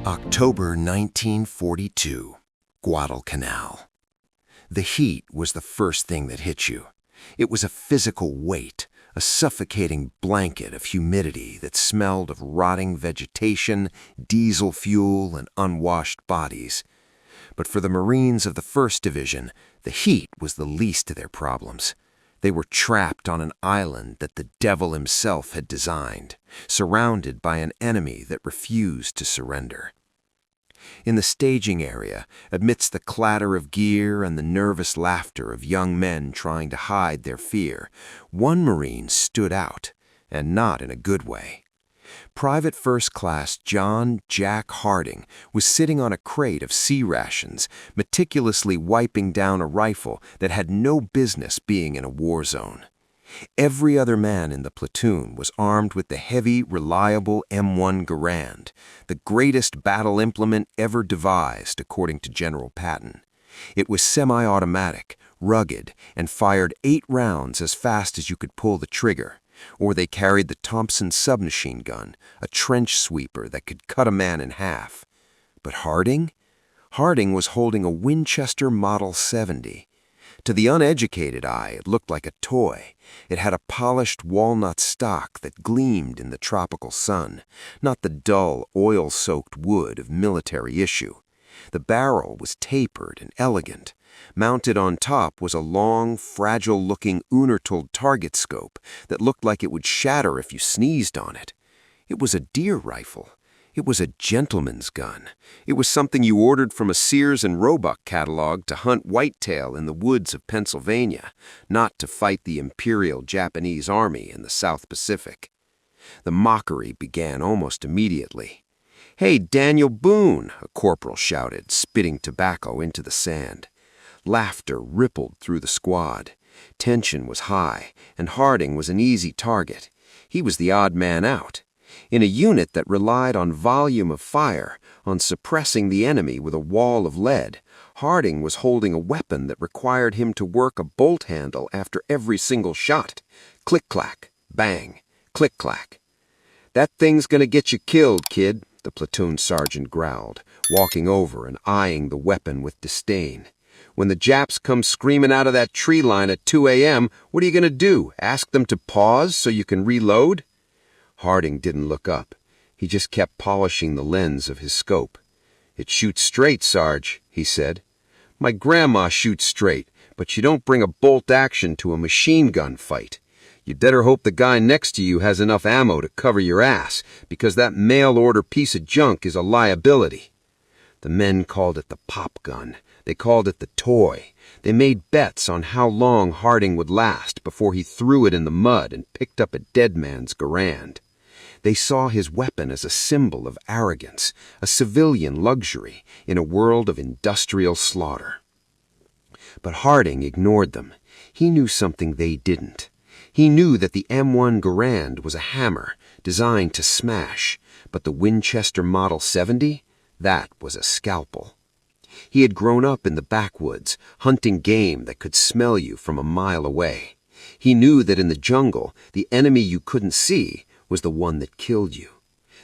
October 1942, Guadalcanal. The heat was the first thing that hit you. It was a physical weight, a suffocating blanket of humidity that smelled of rotting vegetation, diesel fuel, and unwashed bodies. But for the Marines of the 1st Division, the heat was the least of their problems. They were trapped on an island that the devil himself had designed, surrounded by an enemy that refused to surrender. In the staging area, amidst the clatter of gear and the nervous laughter of young men trying to hide their fear, one Marine stood out, and not in a good way. Private First Class John Jack Harding was sitting on a crate of sea rations, meticulously wiping down a rifle that had no business being in a war zone. Every other man in the platoon was armed with the heavy, reliable M1 Garand, the greatest battle implement ever devised, according to General Patton. It was semi-automatic, rugged, and fired 8 rounds as fast as you could pull the trigger. Or they carried the Thompson submachine gun, a trench sweeper that could cut a man in half. But Harding? Harding was holding a Winchester Model 70. To the uneducated eye, it looked like a toy. It had a polished walnut stock that gleamed in the tropical sun, not the dull, oil-soaked wood of military issue. The barrel was tapered and elegant. Mounted on top was a long, fragile-looking Unertl target scope that looked like it would shatter if you sneezed on it. It was a deer rifle. It was a gentleman's gun. It was something you ordered from a Sears and Roebuck catalog to hunt whitetail in the woods of Pennsylvania, not to fight the Imperial Japanese Army in the South Pacific. The mockery began almost immediately. "Hey, Daniel Boone," a corporal shouted, spitting tobacco into the sand. Laughter rippled through the squad. Tension was high, and Harding was an easy target. He was the odd man out. In a unit that relied on volume of fire, on suppressing the enemy with a wall of lead, Harding was holding a weapon that required him to work a bolt handle after every single shot. Click-clack, bang, click-clack. "That thing's gonna get you killed, kid," the platoon sergeant growled, walking over and eyeing the weapon with disdain. "When the Japs come screaming out of that tree line at 2 a.m., what are you gonna do? Ask them to pause so you can reload?" Harding didn't look up. He just kept polishing the lens of his scope. "It shoots straight, Sarge," he said. "My grandma shoots straight, but you don't bring a bolt action to a machine gun fight. You'd better hope the guy next to you has enough ammo to cover your ass, because that mail-order piece of junk is a liability." The men called it the pop gun. They called it the toy. They made bets on how long Harding would last before he threw it in the mud and picked up a dead man's Garand. They saw his weapon as a symbol of arrogance, a civilian luxury in a world of industrial slaughter. But Harding ignored them. He knew something they didn't. He knew that the M1 Garand was a hammer designed to smash, but the Winchester Model 70, that was a scalpel. He had grown up in the backwoods, hunting game that could smell you from a mile away. He knew that in the jungle, the enemy you couldn't see was the one that killed you.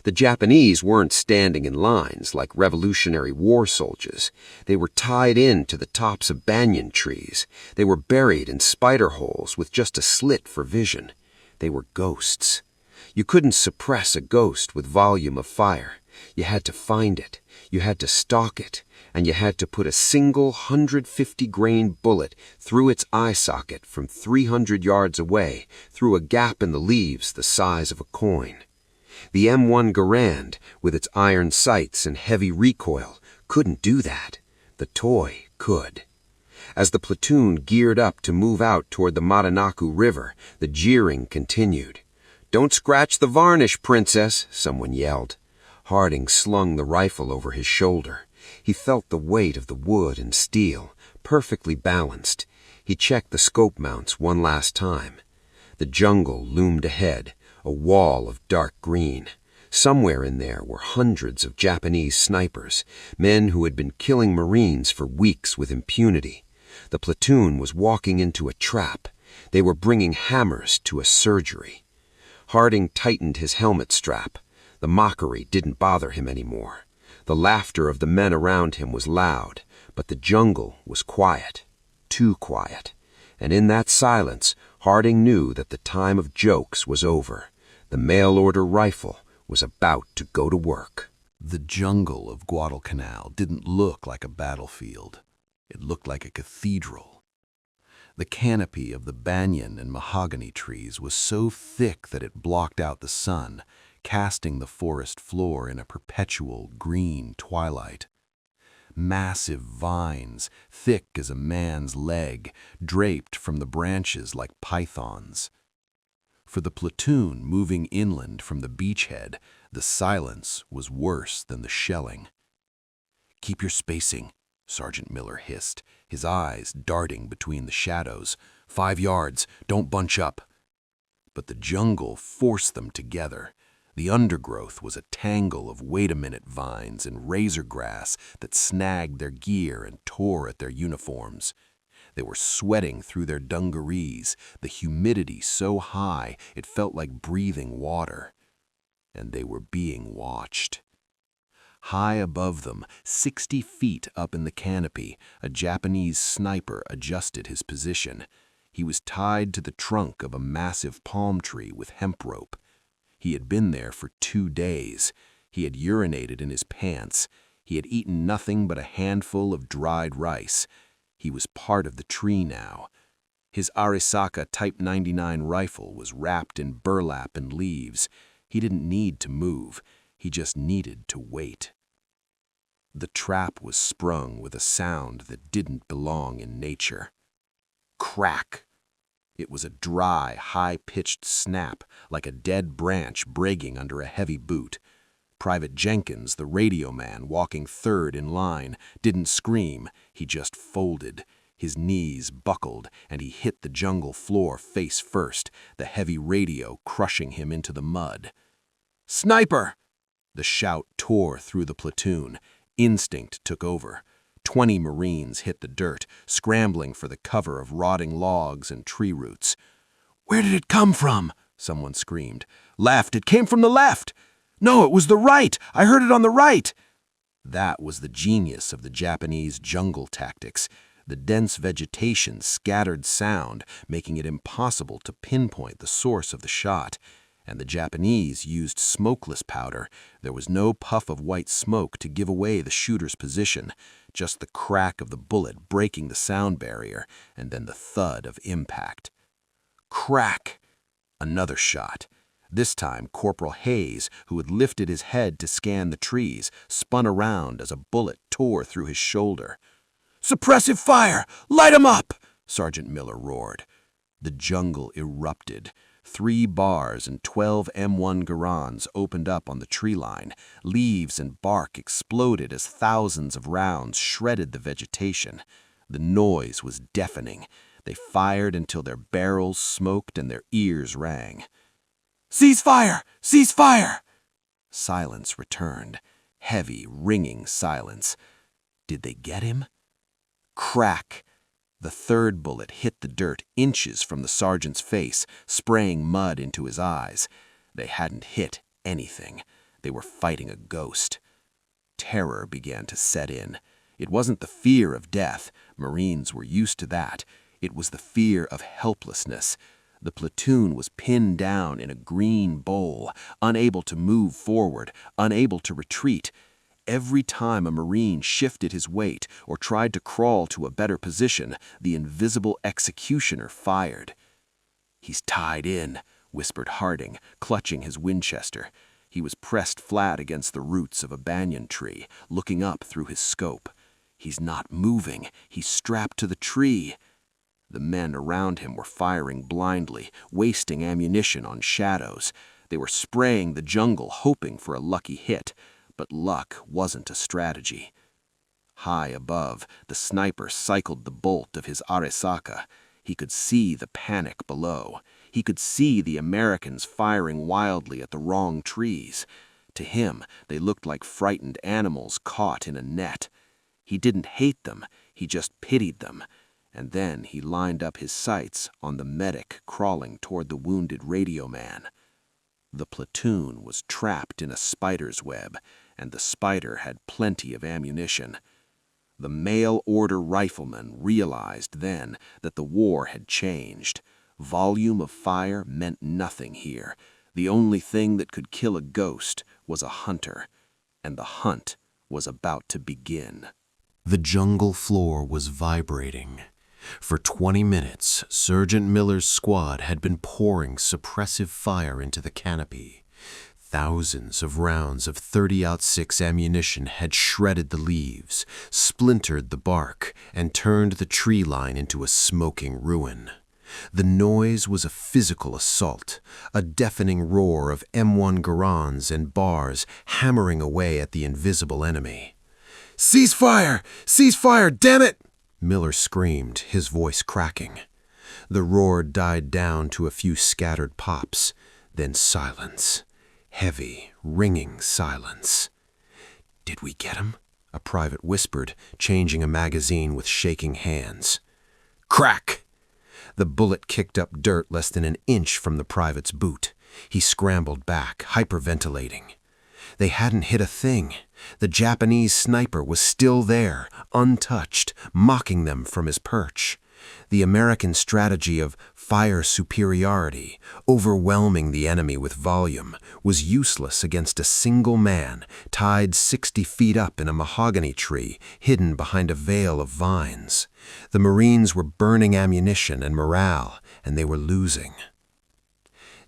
The Japanese weren't standing in lines like Revolutionary War soldiers. They were tied in to the tops of banyan trees. They were buried in spider holes with just a slit for vision. They were ghosts. You couldn't suppress a ghost with volume of fire. You had to find it. You had to stalk it. And you had to put a single 150-grain bullet through its eye socket from 300 yards away, through a gap in the leaves the size of a coin. The M1 Garand, with its iron sights and heavy recoil, couldn't do that. The toy could. As the platoon geared up to move out toward the Matanaku River, the jeering continued. "Don't scratch the varnish, princess," someone yelled. Harding slung the rifle over his shoulder. He felt the weight of the wood and steel, perfectly balanced. He checked the scope mounts one last time. The jungle loomed ahead, a wall of dark green. Somewhere in there were hundreds of Japanese snipers, men who had been killing Marines for weeks with impunity. The platoon was walking into a trap. They were bringing hammers to a surgery. Harding tightened his helmet strap. The mockery didn't bother him anymore. The laughter of the men around him was loud, but the jungle was quiet, too quiet. And in that silence, Harding knew that the time of jokes was over. The mail-order rifle was about to go to work. The jungle of Guadalcanal didn't look like a battlefield. It looked like a cathedral. The canopy of the banyan and mahogany trees was so thick that it blocked out the sun, casting the forest floor in a perpetual green twilight. Massive vines, thick as a man's leg, draped from the branches like pythons. For the platoon moving inland from the beachhead, the silence was worse than the shelling. "Keep your spacing," Sergeant Miller hissed, his eyes darting between the shadows. 5 yards, don't bunch up." But the jungle forced them together. The undergrowth was a tangle of wait-a-minute vines and razor grass that snagged their gear and tore at their uniforms. They were sweating through their dungarees, the humidity so high it felt like breathing water. And they were being watched. High above them, 60 feet up in the canopy, a Japanese sniper adjusted his position. He was tied to the trunk of a massive palm tree with hemp rope. He had been there for 2 days. He had urinated in his pants. He had eaten nothing but a handful of dried rice. He was part of the tree now. His Arisaka Type 99 rifle was wrapped in burlap and leaves. He didn't need to move. He just needed to wait. The trap was sprung with a sound that didn't belong in nature. Crack! It was a dry, high-pitched snap, like a dead branch breaking under a heavy boot. Private Jenkins, the radio man walking third in line, didn't scream. He just folded. His knees buckled, and he hit the jungle floor face first, the heavy radio crushing him into the mud. "Sniper!" The shout tore through the platoon. Instinct took over. 20 Marines hit the dirt, scrambling for the cover of rotting logs and tree roots. "Where did it come from?" someone screamed. "Left! It came from the left!" "No, it was the right! I heard it on the right!" That was the genius of the Japanese jungle tactics. The dense vegetation scattered sound, making it impossible to pinpoint the source of the shot. And the Japanese used smokeless powder. There was no puff of white smoke to give away the shooter's position, just the crack of the bullet breaking the sound barrier, and then the thud of impact. Crack! Another shot. This time, Corporal Hayes, who had lifted his head to scan the trees, spun around as a bullet tore through his shoulder. "Suppressive fire! Light 'em up!" Sergeant Miller roared. The jungle erupted. 3 bars and 12 M1 Garands opened up on the tree line. Leaves and bark exploded as thousands of rounds shredded the vegetation. The noise was deafening. They fired until their barrels smoked and their ears rang. "Cease fire! Cease fire!" Silence returned. Heavy, ringing silence. Did they get him? Crack! The third bullet hit the dirt inches from the sergeant's face, spraying mud into his eyes. They hadn't hit anything. They were fighting a ghost. Terror began to set in. It wasn't the fear of death. Marines were used to that. It was the fear of helplessness. The platoon was pinned down in a green bowl, unable to move forward, unable to retreat. Every time a Marine shifted his weight or tried to crawl to a better position, the invisible executioner fired. "He's tied in," whispered Harding, clutching his Winchester. He was pressed flat against the roots of a banyan tree, looking up through his scope. "He's not moving. He's strapped to the tree." The men around him were firing blindly, wasting ammunition on shadows. They were spraying the jungle, hoping for a lucky hit. But luck wasn't a strategy. High above, the sniper cycled the bolt of his Arisaka. He could see the panic below. He could see the Americans firing wildly at the wrong trees. To him, they looked like frightened animals caught in a net. He didn't hate them, he just pitied them. And then he lined up his sights on the medic crawling toward the wounded radio man. The platoon was trapped in a spider's web. and the Spider had plenty of ammunition. The mail-order rifleman realized then that the war had changed. Volume of fire meant nothing here. The only thing that could kill a ghost was a hunter, and the hunt was about to begin. The jungle floor was vibrating. For 20 minutes, Sergeant Miller's squad had been pouring suppressive fire into the canopy. Thousands of rounds of .30-06 ammunition had shredded the leaves, splintered the bark, and turned the tree line into a smoking ruin. The noise was a physical assault, a deafening roar of M1 Garands and bars hammering away at the invisible enemy. "Cease fire! Cease fire, damn it!" Miller screamed, his voice cracking. The roar died down to a few scattered pops, then silence. Heavy, ringing silence. "Did we get him?" a private whispered, changing a magazine with shaking hands. Crack! The bullet kicked up dirt less than an inch from the private's boot. He scrambled back, hyperventilating. They hadn't hit a thing. The Japanese sniper was still there, untouched, mocking them from his perch. The American strategy of fire superiority, overwhelming the enemy with volume, was useless against a single man tied 60 feet up in a mahogany tree hidden behind a veil of vines. The Marines were burning ammunition and morale, and they were losing.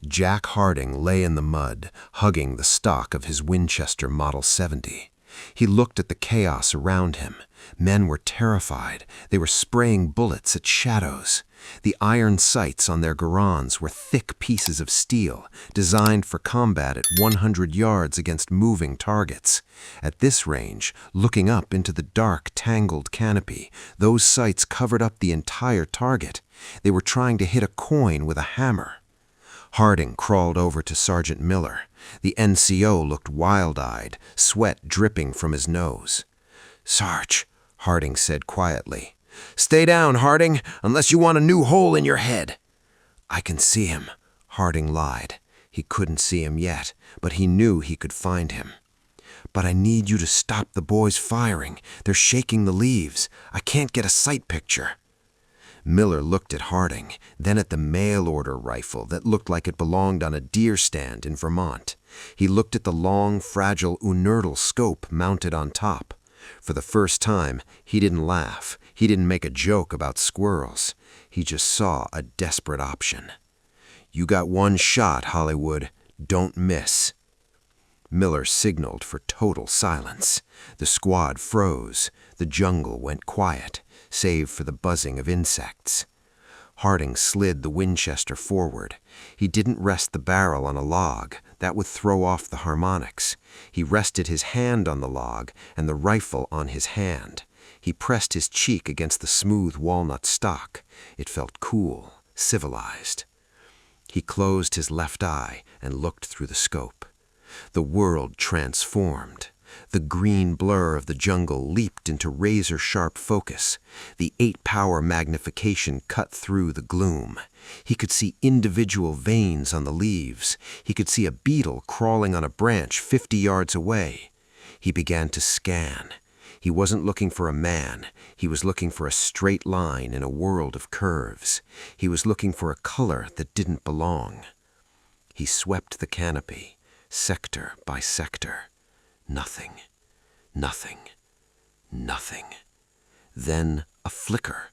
Jack Harding lay in the mud, hugging the stock of his Winchester Model 70. He looked at the chaos around him. Men were terrified. They were spraying bullets at shadows. The iron sights on their Garands were thick pieces of steel, designed for combat at 100 yards against moving targets. At this range, looking up into the dark, tangled canopy, those sights covered up the entire target. They were trying to hit a coin with a hammer. Harding crawled over to Sergeant Miller. The NCO looked wild-eyed, sweat dripping from his nose. "Sarge," Harding said quietly. "Stay down, Harding, unless you want a new hole in your head." "I can see him," Harding lied. He couldn't see him yet, but he knew he could find him. "But I need you to stop the boys firing. They're shaking the leaves. I can't get a sight picture." Miller looked at Harding, then at the mail-order rifle that looked like it belonged on a deer stand in Vermont. He looked at the long, fragile Unertl scope mounted on top. For the first time, he didn't laugh. He didn't make a joke about squirrels. He just saw a desperate option. "You got one shot, Hollywood. Don't miss." Miller signaled for total silence. The squad froze. The jungle went quiet, save for the buzzing of insects. Harding slid the Winchester forward. He didn't rest the barrel on a log. That would throw off the harmonics. He rested his hand on the log and the rifle on his hand. He pressed his cheek against the smooth walnut stock. It felt cool, civilized. He closed his left eye and looked through the scope. The world transformed. The green blur of the jungle leaped into razor-sharp focus. The 8-power magnification cut through the gloom. He could see individual veins on the leaves. He could see a beetle crawling on a branch 50 yards away. He began to scan. He wasn't looking for a man. He was looking for a straight line in a world of curves. He was looking for a color that didn't belong. He swept the canopy, sector by sector. Nothing, nothing, nothing. Then a flicker.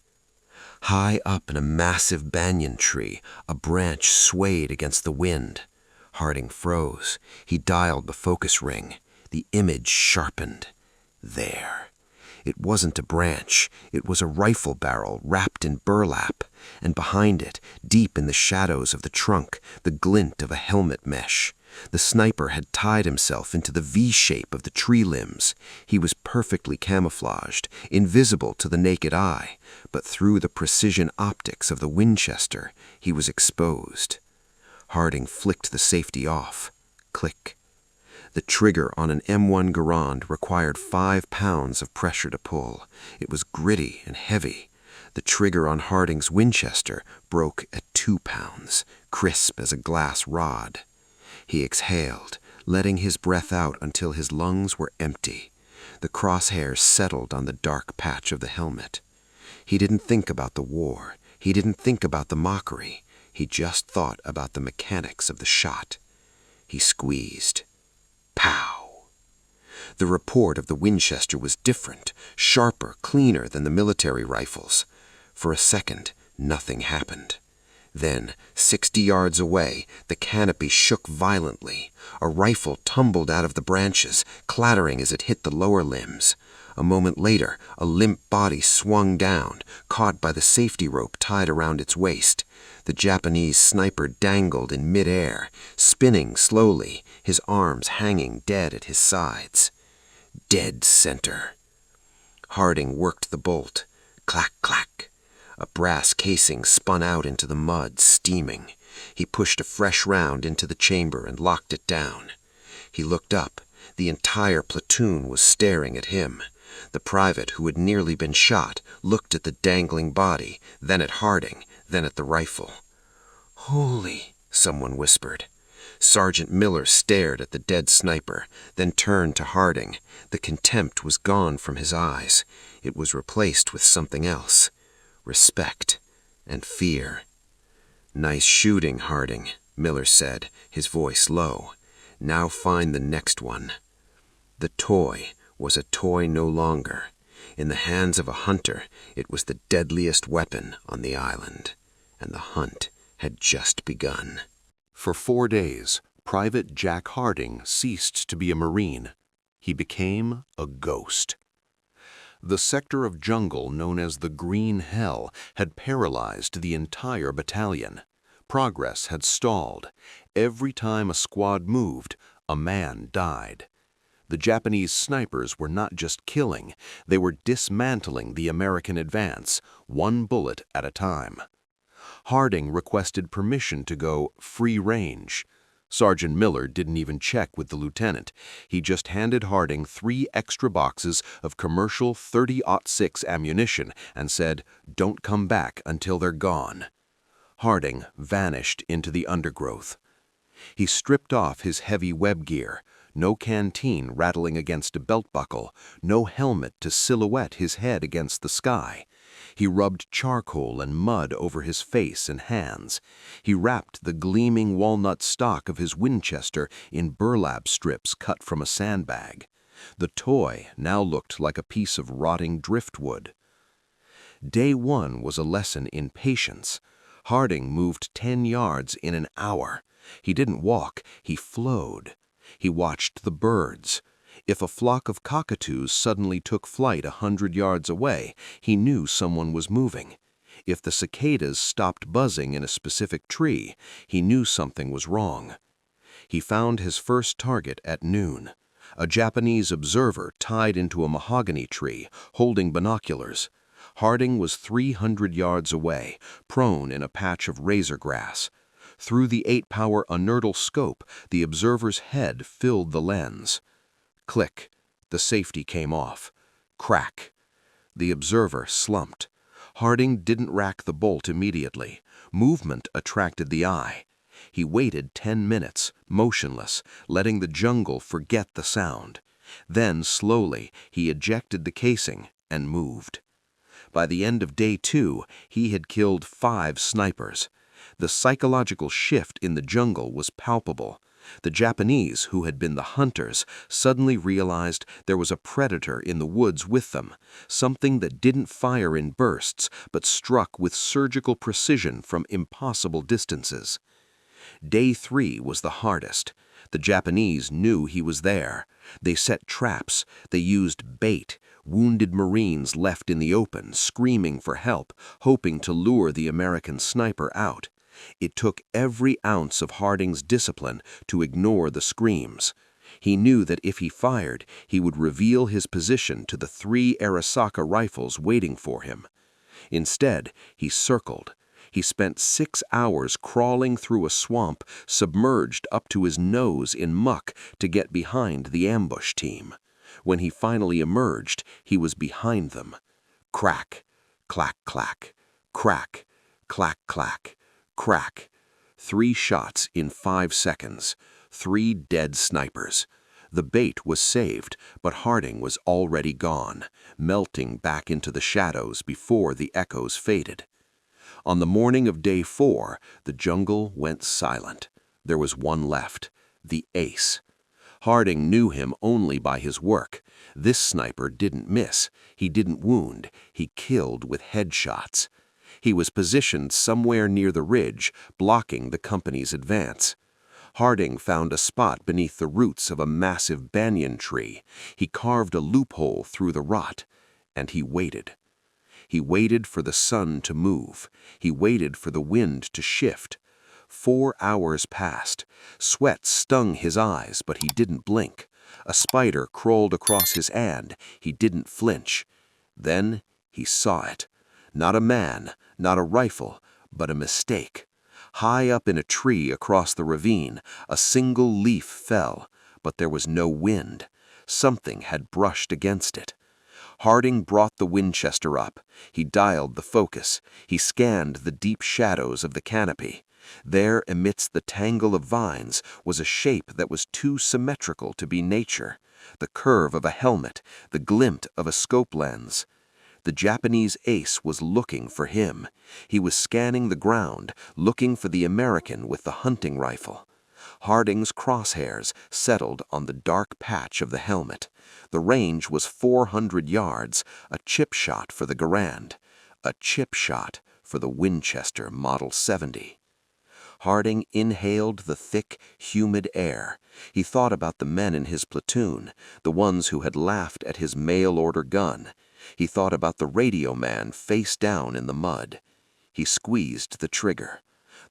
High up in a massive banyan tree, a branch swayed against the wind. Harding froze. He dialed the focus ring. The image sharpened. There. It wasn't a branch. It was a rifle barrel wrapped in burlap, and behind it, deep in the shadows of the trunk, the glint of a helmet mesh. The sniper had tied himself into the V-shape of the tree limbs. He was perfectly camouflaged, invisible to the naked eye, but through the precision optics of the Winchester, he was exposed. Harding flicked the safety off. Click. The trigger on an M1 Garand required 5 pounds of pressure to pull. It was gritty and heavy. The trigger on Harding's Winchester broke at 2 pounds, crisp as a glass rod. He exhaled, letting his breath out until his lungs were empty. The crosshairs settled on the dark patch of the helmet. He didn't think about the war. He didn't think about the mockery. He just thought about the mechanics of the shot. He squeezed. Pow! The report of the Winchester was different, sharper, cleaner than the military rifles. For a second, nothing happened. Then, 60 yards away, the canopy shook violently. A rifle tumbled out of the branches, clattering as it hit the lower limbs. A moment later, a limp body swung down, caught by the safety rope tied around its waist. The Japanese sniper dangled in midair, spinning slowly, his arms hanging dead at his sides. Dead center. Harding worked the bolt. Clack, clack. A brass casing spun out into the mud, steaming. He pushed a fresh round into the chamber and locked it down. He looked up. The entire platoon was staring at him. The private who had nearly been shot looked at the dangling body, then at Harding, then at the rifle. "Holy," someone whispered. Sergeant Miller stared at the dead sniper, then turned to Harding. The contempt was gone from his eyes. It was replaced with something else. Respect and fear. "Nice shooting, Harding," Miller said, his voice low. "Now find the next one." The toy was a toy no longer. In the hands of a hunter, it was the deadliest weapon on the island, and the hunt had just begun. For 4 days, Private Jack Harding ceased to be a Marine. He became a ghost. The sector of jungle known as the Green Hell had paralyzed the entire battalion. Progress had stalled. Every time a squad moved, a man died. The Japanese snipers were not just killing, they were dismantling the American advance, one bullet at a time. Harding requested permission to go free range. Sergeant Miller didn't even check with the lieutenant. He just handed Harding 3 extra boxes of commercial .30-06 ammunition and said, "Don't come back until they're gone." Harding vanished into the undergrowth. He stripped off his heavy web gear, no canteen rattling against a belt buckle, no helmet to silhouette his head against the sky. He rubbed charcoal and mud over his face and hands. He wrapped the gleaming walnut stock of his Winchester in burlap strips cut from a sandbag. The toy now looked like a piece of rotting driftwood. Day 1 was a lesson in patience. Harding moved 10 yards in an hour. He didn't walk, he flowed. He watched the birds. If a flock of cockatoos suddenly took flight 100 yards away, he knew someone was moving. If the cicadas stopped buzzing in a specific tree, he knew something was wrong. He found his first target at noon. A Japanese observer tied into a mahogany tree, holding binoculars. Harding was 300 yards away, prone in a patch of razor grass. Through the 8-power inertial scope, the observer's head filled the lens. Click. The safety came off. Crack. The observer slumped. Harding didn't rack the bolt immediately. Movement attracted the eye. He waited 10 minutes, motionless, letting the jungle forget the sound. Then, slowly, he ejected the casing and moved. By the end of day 2, he had killed 5 snipers. The psychological shift in the jungle was palpable. The Japanese, who had been the hunters, suddenly realized there was a predator in the woods with them, something that didn't fire in bursts but struck with surgical precision from impossible distances. Day 3 was the hardest. The Japanese knew he was there. They set traps. They used bait. Wounded Marines left in the open, screaming for help, hoping to lure the American sniper out. It took every ounce of Harding's discipline to ignore the screams. He knew that if he fired, he would reveal his position to the 3 Arisaka rifles waiting for him. Instead, he circled. He spent 6 hours crawling through a swamp, submerged up to his nose in muck to get behind the ambush team. When he finally emerged, he was behind them. Crack, clack, clack, crack, clack, clack, crack. 3 shots in 5 seconds. 3 dead snipers. The bait was saved, but Harding was already gone, melting back into the shadows before the echoes faded. On the morning of day 4, the jungle went silent. There was one left, the ace. Harding knew him only by his work. This sniper didn't miss, he didn't wound, he killed with headshots. He was positioned somewhere near the ridge, blocking the company's advance. Harding found a spot beneath the roots of a massive banyan tree. He carved a loophole through the rot, and he waited. He waited for the sun to move. He waited for the wind to shift. 4 hours passed. Sweat stung his eyes, but he didn't blink. A spider crawled across his hand. He didn't flinch. Then he saw it. Not a man, not a rifle, but a mistake. High up in a tree across the ravine, a single leaf fell, but there was no wind. Something had brushed against it. Harding brought the Winchester up. He dialed the focus. He scanned the deep shadows of the canopy. There, amidst the tangle of vines, was a shape that was too symmetrical to be nature. The curve of a helmet, the glint of a scope lens. The Japanese ace was looking for him. He was scanning the ground, looking for the American with the hunting rifle. Harding's crosshairs settled on the dark patch of the helmet. The range was 400 yards, a chip shot for the Garand, a chip shot for the Winchester Model 70. Harding inhaled the thick, humid air. He thought about the men in his platoon, the ones who had laughed at his mail-order gun. He thought about the radio man face down in the mud. He squeezed the trigger.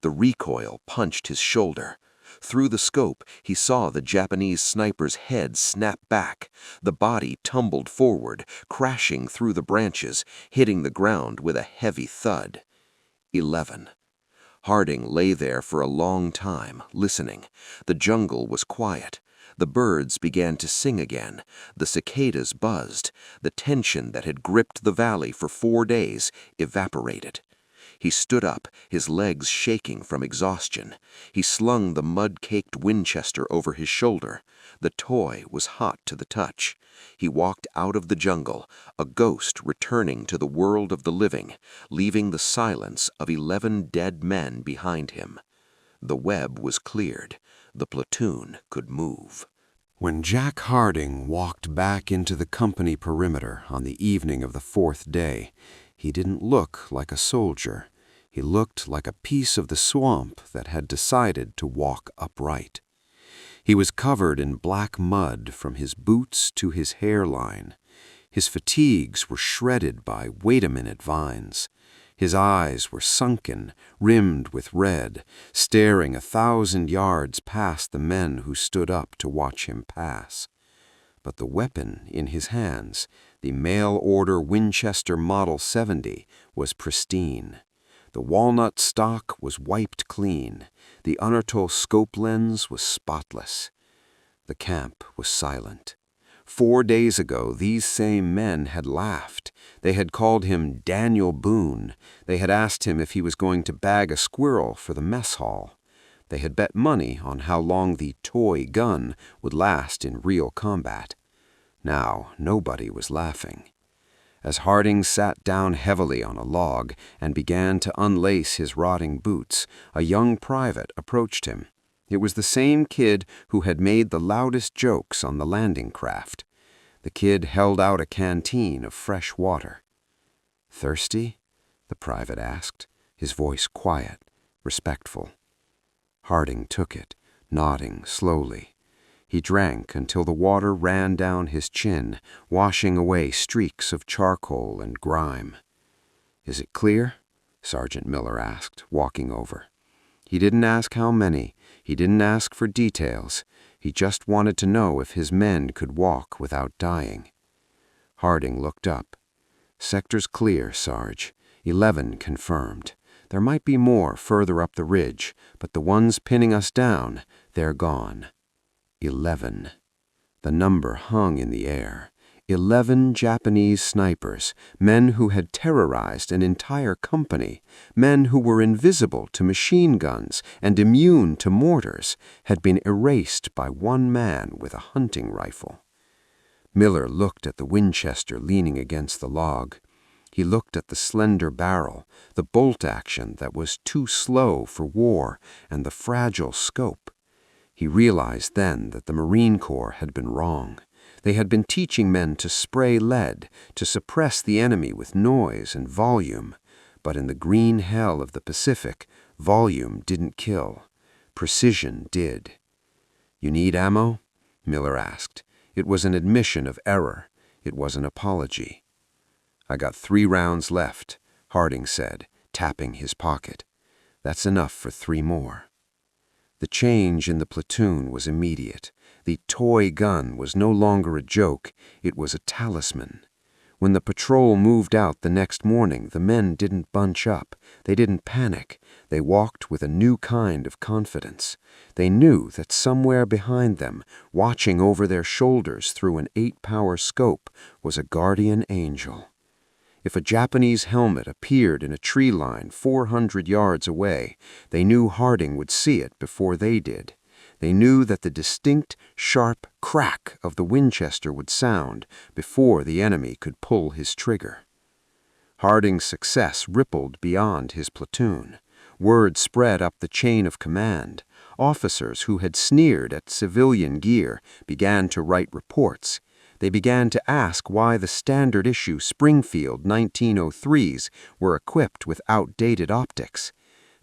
The recoil punched his shoulder. Through the scope, he saw the Japanese sniper's head snap back. The body tumbled forward, crashing through the branches, hitting the ground with a heavy thud. 11. Harding lay there for a long time, listening. The jungle was quiet. The birds began to sing again. The cicadas buzzed. The tension that had gripped the valley for 4 days evaporated. He stood up, his legs shaking from exhaustion. He slung the mud-caked Winchester over his shoulder. The toy was hot to the touch. He walked out of the jungle, a ghost returning to the world of the living, leaving the silence of 11 dead men behind him. The web was cleared. The platoon could move. When Jack Harding walked back into the company perimeter on the evening of the 4th day, he didn't look like a soldier. He looked like a piece of the swamp that had decided to walk upright. He was covered in black mud from his boots to his hairline. His fatigues were shredded by wait-a-minute vines. His eyes were sunken, rimmed with red, staring 1,000 yards past the men who stood up to watch him pass. But the weapon in his hands, the mail-order Winchester Model 70, was pristine. The walnut stock was wiped clean. The Unertol scope lens was spotless. The camp was silent. 4 days ago, these same men had laughed. They had called him Daniel Boone. They had asked him if he was going to bag a squirrel for the mess hall. They had bet money on how long the toy gun would last in real combat. Now, nobody was laughing. As Harding sat down heavily on a log and began to unlace his rotting boots, a young private approached him. It was the same kid who had made the loudest jokes on the landing craft. The kid held out a canteen of fresh water. "Thirsty?" the private asked, his voice quiet, respectful. Harding took it, nodding slowly. He drank until the water ran down his chin, washing away streaks of charcoal and grime. "Is it clear?" Sergeant Miller asked, walking over. He didn't ask how many. He didn't ask for details. He just wanted to know if his men could walk without dying. Harding looked up. "Sector's clear, Sarge. 11 confirmed. There might be more further up the ridge, but the ones pinning us down, they're gone." 11. The number hung in the air. 11 Japanese snipers, men who had terrorized an entire company, men who were invisible to machine guns and immune to mortars, had been erased by one man with a hunting rifle. Miller looked at the Winchester leaning against the log. He looked at the slender barrel, the bolt action that was too slow for war, and the fragile scope. He realized then that the Marine Corps had been wrong. They had been teaching men to spray lead, to suppress the enemy with noise and volume. But in the green hell of the Pacific, volume didn't kill. Precision did. "You need ammo?" Miller asked. It was an admission of error. It was an apology. "I got 3 rounds left," Harding said, tapping his pocket. "That's enough for 3 more." The change in the platoon was immediate. The toy gun was no longer a joke, it was a talisman. When the patrol moved out the next morning, the men didn't bunch up. They didn't panic. They walked with a new kind of confidence. They knew that somewhere behind them, watching over their shoulders through an 8-power scope, was a guardian angel. If a Japanese helmet appeared in a tree line 400 yards away, they knew Harding would see it before they did. They knew that the distinct, sharp crack of the Winchester would sound before the enemy could pull his trigger. Harding's success rippled beyond his platoon. Word spread up the chain of command. Officers who had sneered at civilian gear began to write reports. They began to ask why the standard-issue Springfield 1903s were equipped with outdated optics.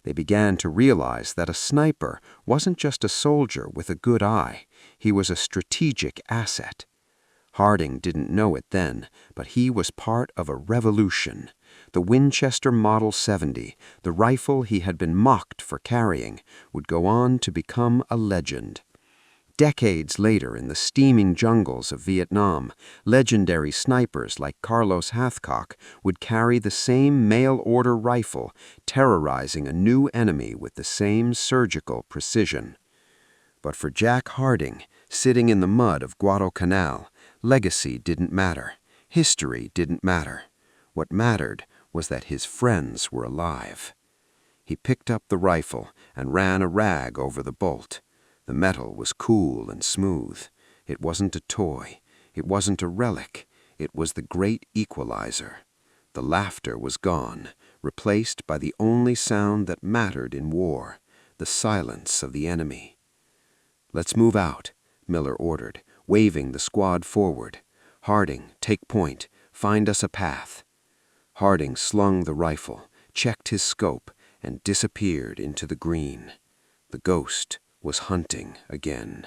They began to realize that a sniper wasn't just a soldier with a good eye. He was a strategic asset. Harding didn't know it then, but he was part of a revolution. The Winchester Model 70, the rifle he had been mocked for carrying, would go on to become a legend. Decades later, in the steaming jungles of Vietnam, legendary snipers like Carlos Hathcock would carry the same mail-order rifle, terrorizing a new enemy with the same surgical precision. But for Jack Harding, sitting in the mud of Guadalcanal, legacy didn't matter. History didn't matter. What mattered was that his friends were alive. He picked up the rifle and ran a rag over the bolt. The metal was cool and smooth. It wasn't a toy. It wasn't a relic. It was the great equalizer. The laughter was gone, replaced by the only sound that mattered in war, the silence of the enemy. "Let's move out," Miller ordered, waving the squad forward. "Harding, take point. Find us a path." Harding slung the rifle, checked his scope, and disappeared into the green. The ghost was hunting again.